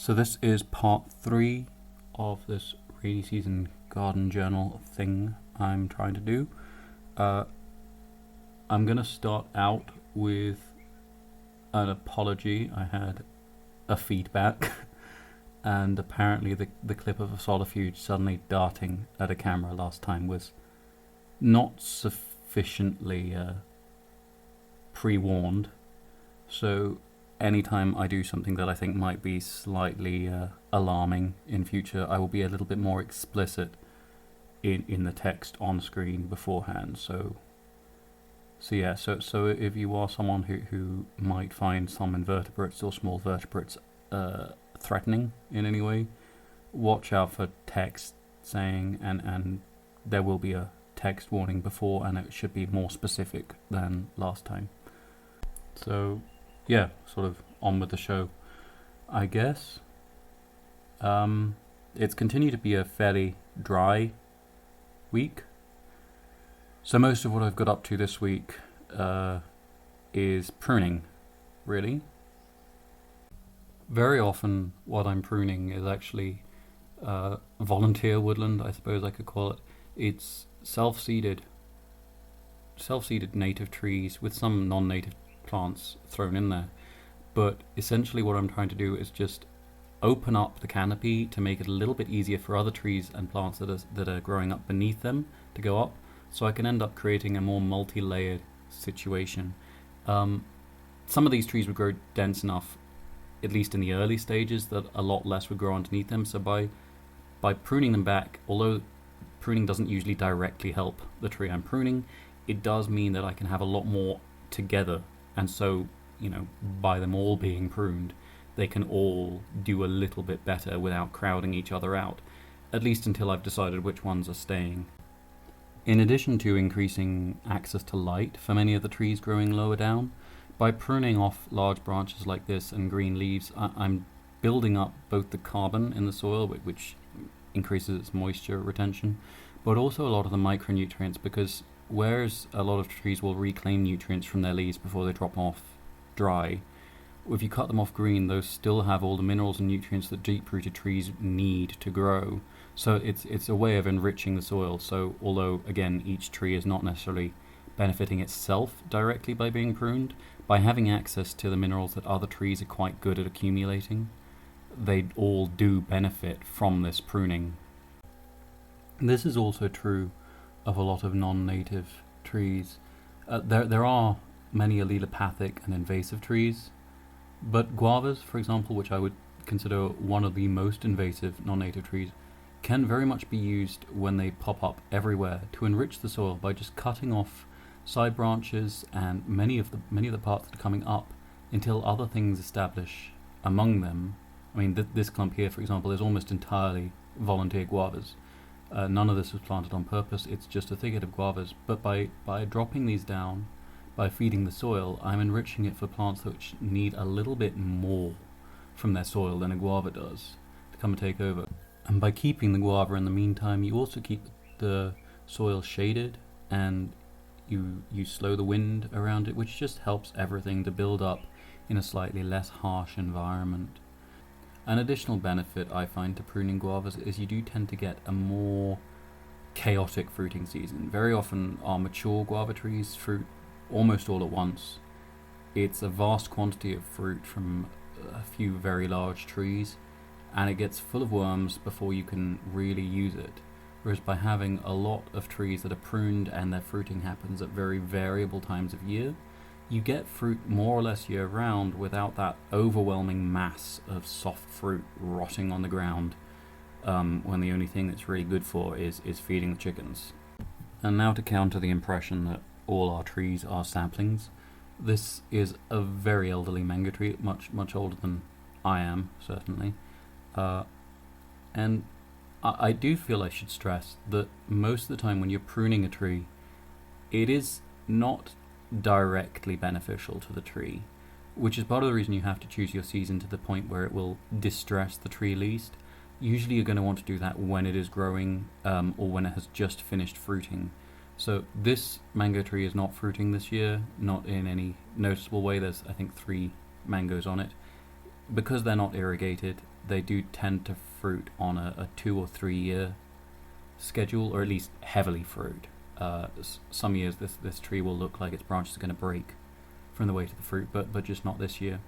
So this is part 3 of this rainy season garden journal thing I'm trying to do. I'm going to start out with an apology. I had a feedback and apparently the clip of a solifuge suddenly darting at a camera last time was not sufficiently pre-warned. So anytime I do something that I think might be slightly alarming in future, I will be a little bit more explicit in the text on screen beforehand. So if you are someone who might find some invertebrates or small vertebrates threatening in any way, watch out for text saying, and there will be a text warning before, and it should be more specific than last time. So yeah, sort of on with the show, I guess. It's continued to be a fairly dry week. So most of what I've got up to this week is pruning, really. Very often what I'm pruning is actually volunteer woodland, I suppose I could call it. It's self-seeded native trees with some non-native plants thrown in there. But essentially what I'm trying to do is just open up the canopy to make it a little bit easier for other trees and plants that are growing up beneath them to go up, so I can end up creating a more multi-layered situation. Some of these trees would grow dense enough, at least in the early stages, that a lot less would grow underneath them. So by pruning them back, although pruning doesn't usually directly help the tree I'm pruning, it does mean that I can have a lot more together. And so, by them all being pruned, they can all do a little bit better without crowding each other out, at least until I've decided which ones are staying. In addition to increasing access to light for many of the trees growing lower down, by pruning off large branches like this and green leaves, I'm building up both the carbon in the soil, which increases its moisture retention, but also a lot of the micronutrients, because whereas a lot of trees will reclaim nutrients from their leaves before they drop off dry, if you cut them off green, those still have all the minerals and nutrients that deep-rooted trees need to grow. So it's a way of enriching the soil. So although, again, each tree is not necessarily benefiting itself directly by being pruned, by having access to the minerals that other trees are quite good at accumulating, they all do benefit from this pruning. This is also true of a lot of non-native trees. There are many allelopathic and invasive trees, but guavas, for example, which I would consider one of the most invasive non-native trees, can very much be used when they pop up everywhere to enrich the soil by just cutting off side branches and many of the parts that are coming up until other things establish among them. I mean, this clump here, for example, is almost entirely volunteer guavas. None of this was planted on purpose. It's just a thicket of guavas. But by dropping these down, by feeding the soil, I'm enriching it for plants which need a little bit more from their soil than a guava does to come and take over. And by keeping the guava in the meantime, you also keep the soil shaded, and you slow the wind around it, which just helps everything to build up in a slightly less harsh environment. An additional benefit I find to pruning guavas is you do tend to get a more chaotic fruiting season. Very often our mature guava trees fruit almost all at once. It's a vast quantity of fruit from a few very large trees, and it gets full of worms before you can really use it. Whereas by having a lot of trees that are pruned and their fruiting happens at very variable times of year, you get fruit more or less year round without that overwhelming mass of soft fruit rotting on the ground when the only thing it's really good for is feeding the chickens. And now to counter the impression that all our trees are saplings, this is a very elderly mango tree, much older than I am, certainly. And I do feel I should stress that most of the time when you're pruning a tree, it is not directly beneficial to the tree, which is part of the reason you have to choose your season to the point where it will distress the tree least. Usually you're going to want to do that when it is growing or when it has just finished fruiting. So this mango tree is not fruiting this year, not in any noticeable way. There's, I think, 3 mangoes on it. Because they're not irrigated, they do tend to fruit on a 2 or 3 year schedule, or at least heavily fruit. Some years this tree will look like its branches are going to break from the weight of the fruit, but just not this year.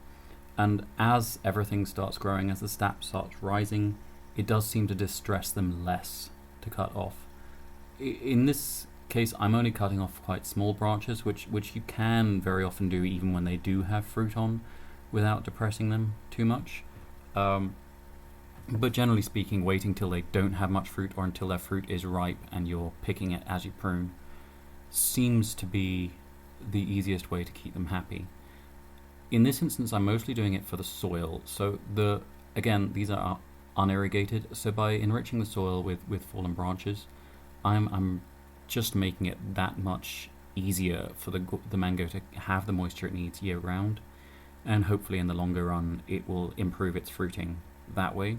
And as everything starts growing, as the sap starts rising, it does seem to distress them less to cut off. In this case, I'm only cutting off quite small branches, which you can very often do even when they do have fruit on, without depressing them too much. But generally speaking, waiting till they don't have much fruit, or until their fruit is ripe and you're picking it as you prune, seems to be the easiest way to keep them happy. In this instance, I'm mostly doing it for the soil. So again, these are unirrigated. So by enriching the soil with fallen branches, I'm just making it that much easier for the mango to have the moisture it needs year round, and hopefully in the longer run it will improve its fruiting that way.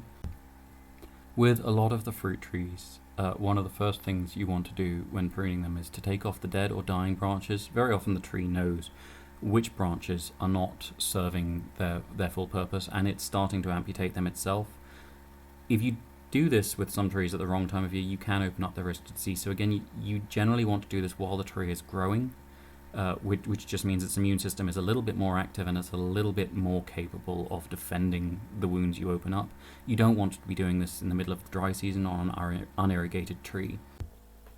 With a lot of the fruit trees, one of the first things you want to do when pruning them is to take off the dead or dying branches. Very often the tree knows which branches are not serving their full purpose, and it's starting to amputate them itself. If you do this with some trees at the wrong time of year, you can open up their wrist disease. So again, you generally want to do this while the tree is growing, which just means its immune system is a little bit more active and it's a little bit more capable of defending the wounds you open up. You don't want to be doing this in the middle of the dry season on an unirrigated tree.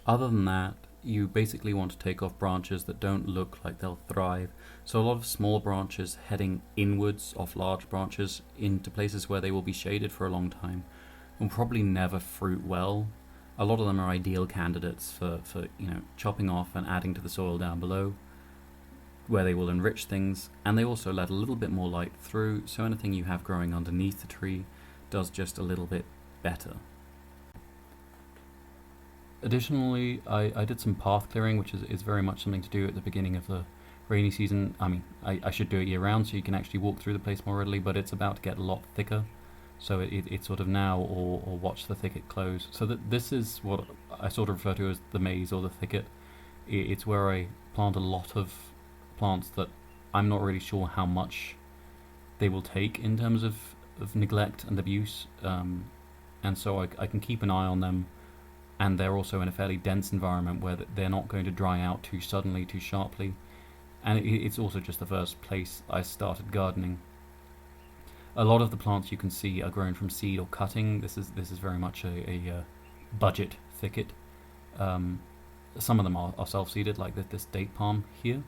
Other than that, you basically want to take off branches that don't look like they'll thrive. So a lot of small branches heading inwards off large branches into places where they will be shaded for a long time will probably never fruit well. A lot of them are ideal candidates for chopping off and adding to the soil down below, where they will enrich things, and they also let a little bit more light through, so anything you have growing underneath the tree does just a little bit better. Additionally, I did some path clearing, which is very much something to do at the beginning of the rainy season. I mean, I should do it year round so you can actually walk through the place more readily, but it's about to get a lot thicker. So it's sort of now or watch the thicket close. So this is what I sort of refer to as the maze or the thicket. It's where I plant a lot of plants that I'm not really sure how much they will take in terms of neglect and abuse. And so I can keep an eye on them, and they're also in a fairly dense environment where they're not going to dry out too suddenly, too sharply. And it's also just the first place I started gardening. A lot of the plants you can see are grown from seed or cutting. This is very much a budget thicket. Some of them are self-seeded, like this date palm here.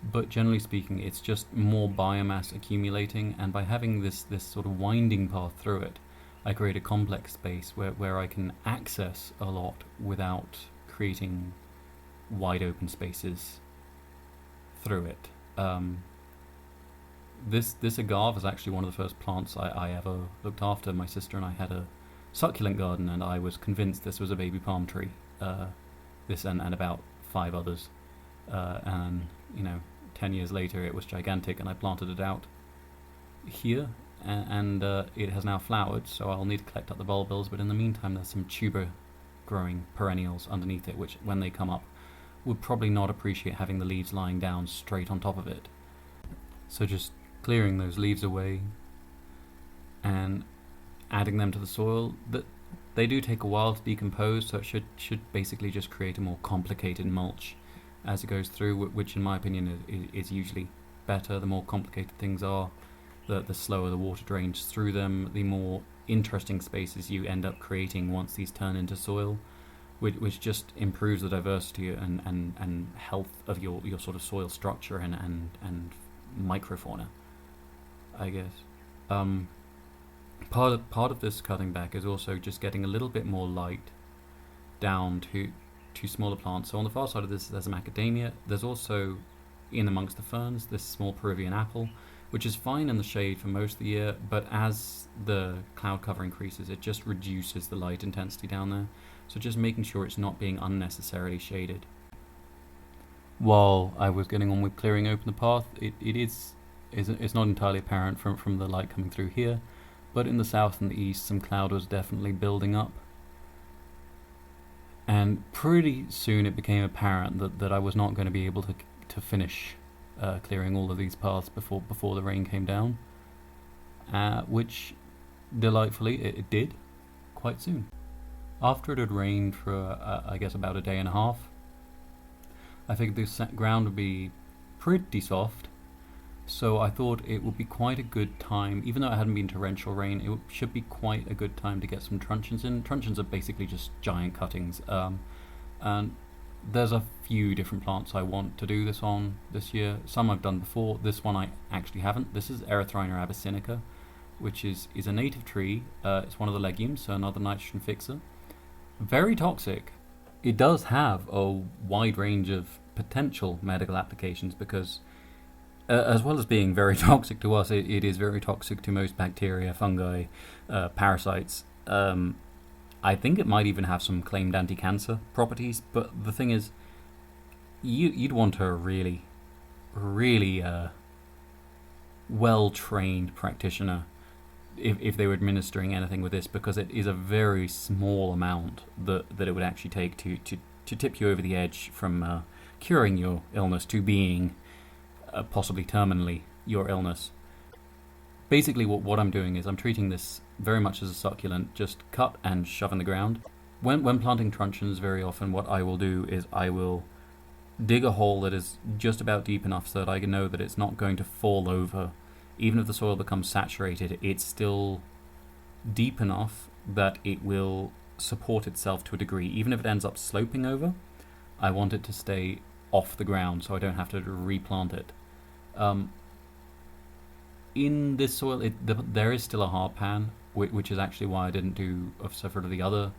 But generally speaking, it's just more biomass accumulating, and by having this sort of winding path through it, I create a complex space where I can access a lot without creating wide open spaces through it. This agave is actually one of the first plants I ever looked after. My sister and I had a succulent garden, and I was convinced this was a baby palm tree. This and about 5 others. And 10 years later it was gigantic, and I planted it out here, and it has now flowered, so I'll need to collect up the bulbils, but in the meantime there's some tuber growing perennials underneath it, which when they come up would probably not appreciate having the leaves lying down straight on top of it. So just clearing those leaves away and adding them to the soil. That they do take a while to decompose, so it should basically just create a more complicated mulch as it goes through, which in my opinion is usually better. The more complicated things are, the slower the water drains through them, the more interesting spaces you end up creating once these turn into soil, which just improves the diversity and health of your sort of soil structure and microfauna, I guess. Part of this cutting back is also just getting a little bit more light down to smaller plants. So on the far side of this there's a macadamia. There's also, in amongst the ferns, this small Peruvian apple, which is fine in the shade for most of the year, but as the cloud cover increases it just reduces the light intensity down there. So just making sure it's not being unnecessarily shaded. While I was getting on with clearing open the path, it's not entirely apparent from the light coming through here, but in the south and the east some cloud was definitely building up. And pretty soon it became apparent that I was not going to be able to finish clearing all of these paths before the rain came down, which delightfully, it did quite soon. After it had rained for, I guess, about a day and a half, I figured the ground would be pretty soft, so I thought it would be quite a good time, even though it hadn't been torrential rain, should be quite a good time to get some truncheons in. Truncheons are basically just giant cuttings, and there's a few different plants I want to do this on this year. Some I've done before, this one I actually haven't. This is Erythrina abyssinica, which is a native tree. It's one of the legumes, so another nitrogen fixer. Very toxic. It does have a wide range of potential medical applications because, as well as being very toxic to us, it is very toxic to most bacteria, fungi, parasites. I think it might even have some claimed anti-cancer properties, but the thing is, you'd want a really, really well-trained practitioner if they were administering anything with this, because it is a very small amount that it would actually take to tip you over the edge from curing your illness to being possibly terminally your illness. Basically what I'm doing is I'm treating this very much as a succulent, just cut and shove in the ground. When planting truncheons, very often what I will do is I will dig a hole that is just about deep enough so that I can know that it's not going to fall over. Even if the soil becomes saturated, it's still deep enough that it will support itself to a degree. Even if it ends up sloping over, I want it to stay off the ground so I don't have to replant it. In this soil, there is still a hard pan, which is actually why I didn't do several of the other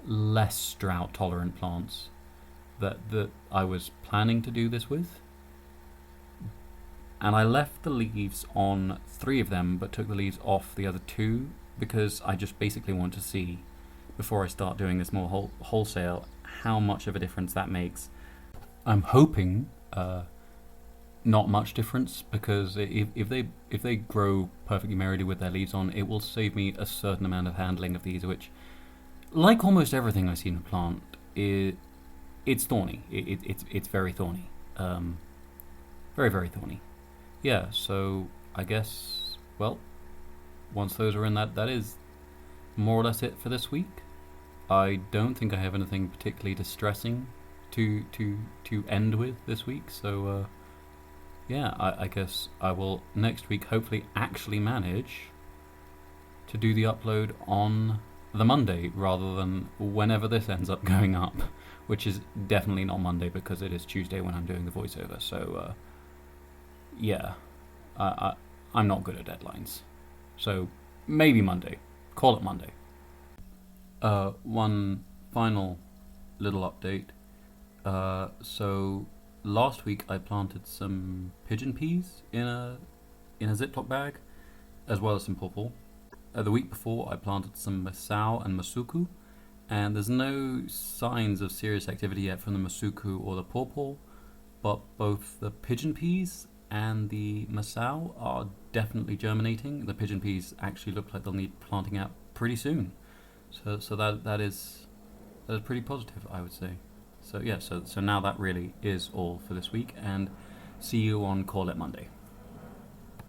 less drought-tolerant plants that I was planning to do this with. And I left the leaves on 3 of them, but took the leaves off the other 2 because I just basically want to see, before I start doing this more wholesale, how much of a difference that makes. I'm hoping not much difference, because if they grow perfectly merrily with their leaves on, it will save me a certain amount of handling of these, which, like almost everything I see in a plant, it's thorny. It's very thorny. Very, very thorny. Yeah, so I guess, well, once those are in, that is more or less it for this week. I don't think I have anything particularly distressing to end with this week, so yeah, I guess I will next week hopefully actually manage to do the upload on the Monday rather than whenever this ends up going up, which is definitely not Monday because it is Tuesday when I'm doing the voiceover, so yeah, I'm not good at deadlines. So maybe Monday. Call it Monday. One final little update. So last week I planted some pigeon peas in a Ziploc bag, as well as some pawpaw. The week before I planted some masao and masuku, and there's no signs of serious activity yet from the masuku or the pawpaw, but both the pigeon peas and the masao are definitely germinating. The pigeon peas actually look like they'll need planting out pretty soon, so that is pretty positive, I would say. So yeah, so now that really is all for this week, and see you on Call It Monday.